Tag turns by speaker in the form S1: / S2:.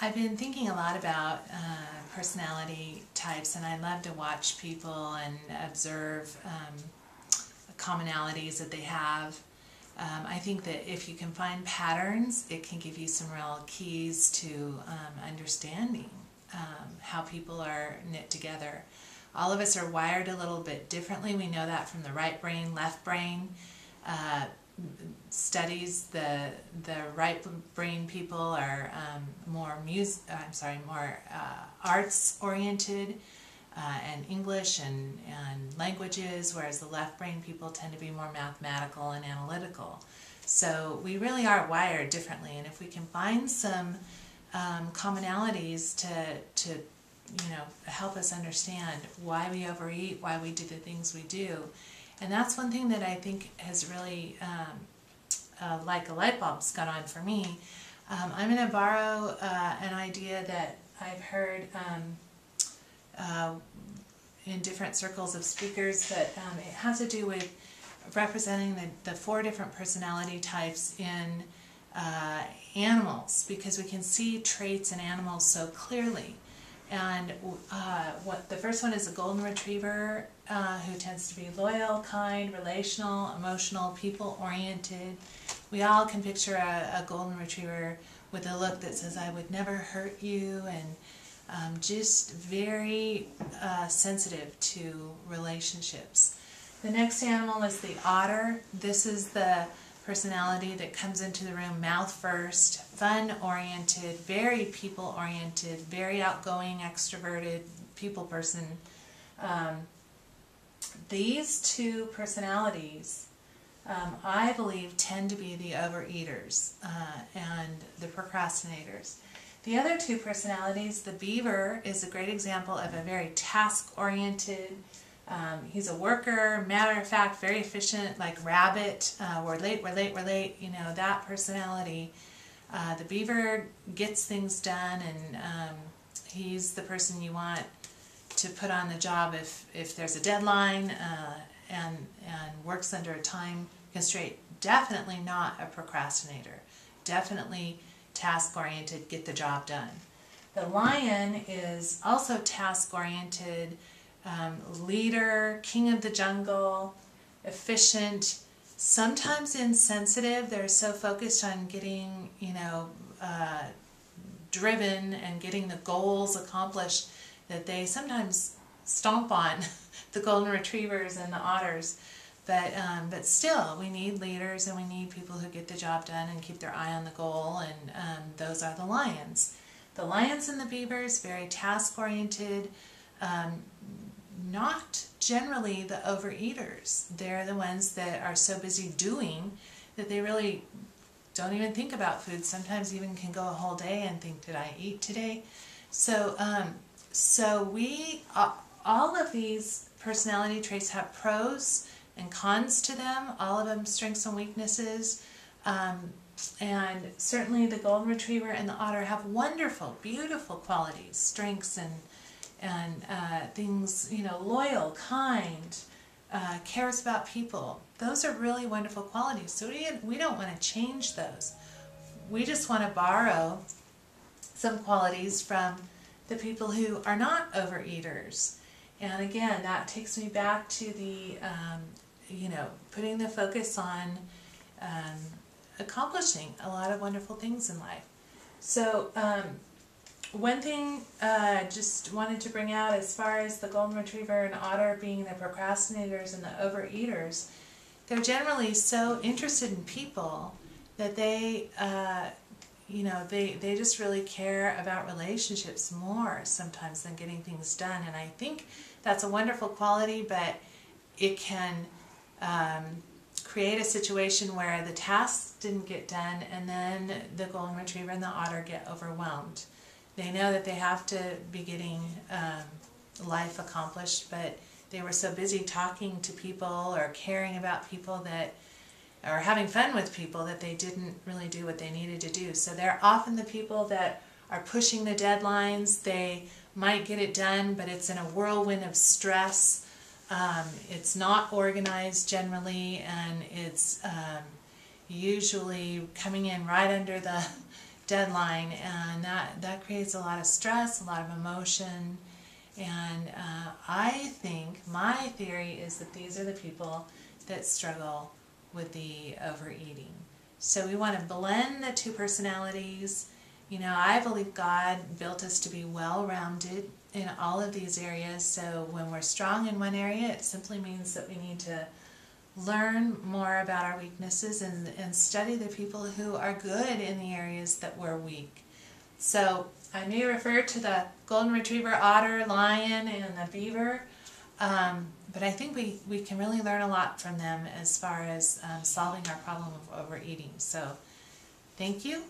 S1: I've been thinking a lot about personality types, and I love to watch people and observe commonalities that they have. I think that if you can find patterns, it can give you some real keys to understanding how people are knit together. All of us are wired a little bit differently. We know that from the right brain, left brain. Studies the right brain people are more arts oriented and English and languages, whereas the left brain people tend to be more mathematical and analytical. So we really are wired differently, and if we can find some commonalities to help us understand why we overeat, why we do the things we do. And that's one thing that I think has really, like a light bulb's gone on for me. I'm going to borrow an idea that I've heard in different circles of speakers, but it has to do with representing the 4 different personality types in animals, because we can see traits in animals so clearly. And what the first one is a golden retriever, who tends to be loyal, kind, relational, emotional, people-oriented. We all can picture a golden retriever with a look that says, "I would never hurt you," and just very sensitive to relationships. The next animal is the otter. This is the personality that comes into the room mouth first, fun-oriented, very people-oriented, very outgoing, extroverted, people person. These 2 personalities, I believe, tend to be the overeaters and the procrastinators. The other 2 personalities, the beaver is a great example of a very task-oriented. He's a worker, matter of fact, very efficient, like rabbit. We're late, we're late, we're late. You know, that personality. The beaver gets things done, and he's the person you want to put on the job if there's a deadline, and works under a time constraint. Definitely not a procrastinator. Definitely task-oriented, get the job done. The lion is also task-oriented, leader, king of the jungle, efficient, sometimes insensitive. They're so focused on getting, driven and getting the goals accomplished that they sometimes stomp on the golden retrievers and the otters. But still, we need leaders, and we need people who get the job done and keep their eye on the goal, and those are the lions. The lions and the beavers, very task-oriented, not generally the overeaters. They're the ones that are so busy doing that they really don't even think about food. Sometimes even can go a whole day and think, did I eat today? So all of these personality traits have pros and cons to them, all of them strengths and weaknesses. And certainly the golden retriever and the otter have wonderful, beautiful qualities, strengths and things, loyal, kind, cares about people. Those are really wonderful qualities. So we don't want to change those. We just want to borrow some qualities from the people who are not overeaters. And again, that takes me back to the, putting the focus on accomplishing a lot of wonderful things in life. So one thing just wanted to bring out as far as the golden retriever and otter being the procrastinators and the overeaters, they're generally so interested in people that they just really care about relationships more sometimes than getting things done. And I think that's a wonderful quality, but it can create a situation where the tasks didn't get done, and then the golden retriever and the otter get overwhelmed. They know that they have to be getting life accomplished, but they were so busy talking to people or caring about people or having fun with people that they didn't really do what they needed to do. So they're often the people that are pushing the deadlines. They might get it done, but it's in a whirlwind of stress. It's not organized generally, and it's usually coming in right under the deadline, and that creates a lot of stress, a lot of emotion. And I think my theory is that these are the people that struggle with the overeating. So we want to blend the two personalities. You know, I believe God built us to be well-rounded in all of these areas. So when we're strong in one area, it simply means that we need to learn more about our weaknesses and study the people who are good in the areas that we're weak. So I may refer to the golden retriever, otter, lion, and the beaver, but I think we can really learn a lot from them as far as solving our problem of overeating. So thank you.